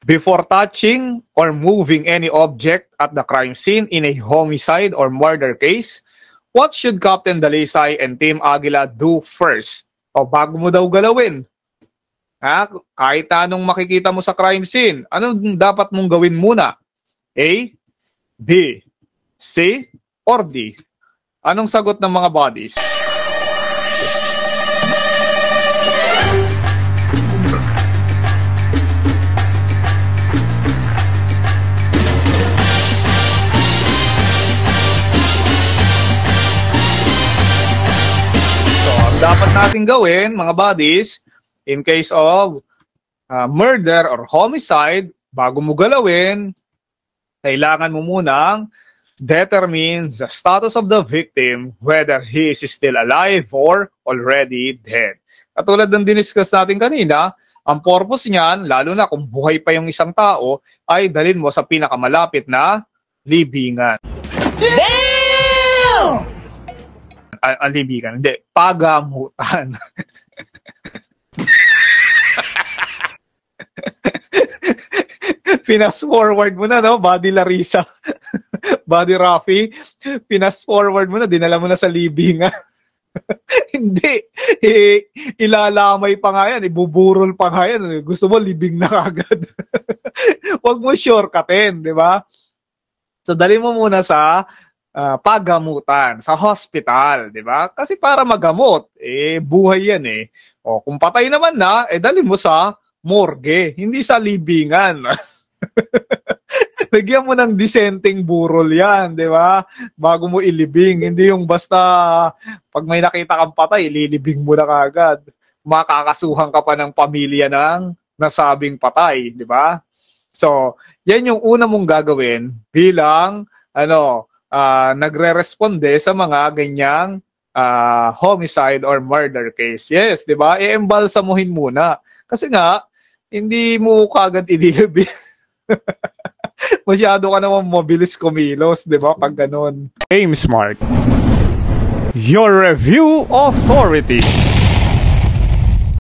Before touching or moving any object at the crime scene in a homicide or murder case, what should Captain Dalisay and Team Aguila do first? O bago mo daw galawin? Kahit anong makikita mo sa crime scene, anong dapat mong gawin muna? A, B, C, or D? Anong sagot ng mga buddies? Dapat natin gawin, mga buddies, in case of murder or homicide, bago mo galawin, kailangan mo munang determine the status of the victim, whether he is still alive or already dead. Katulad ng diniscuss natin kanina, ang purpose niyan, lalo na kung buhay pa yung isang tao, ay dalhin mo sa pinakamalapit na libingan. Damn! Alibigan. Hindi, pagamutan. Pinas forward mo na, no? Body Larissa. Body Rafi. Pinas forward mo na, dinala mo na sa libingan. Hindi. Ilalamay pa nga yan. Ibuburol pa nga yan. Gusto mo, libing na kagad. Huwag mo shortcutin, di ba? So, dali mo muna sa pagamutan sa hospital, di ba? Kasi para magamot, buhay yan eh. O kung patay naman na, dali mo sa morgue, hindi sa libingan. Bigyan mo ng disenteng burol yan, di ba? Bago mo ilibing, hindi yung basta pag may nakita kang patay, ililibing mo na kagad. Makakasuhan ka pa ng pamilya ng nasabing patay, di ba? So, yan yung una mong gagawin bilang nagre-responde sa mga ganyang homicide or murder case. Yes, di ba? I-embalsamuhin muna. Kasi nga, hindi mo kagad ililibing. Masyado ka naman mabilis kumilos, di ba? Pag ganun. Aim Smart, your review authority.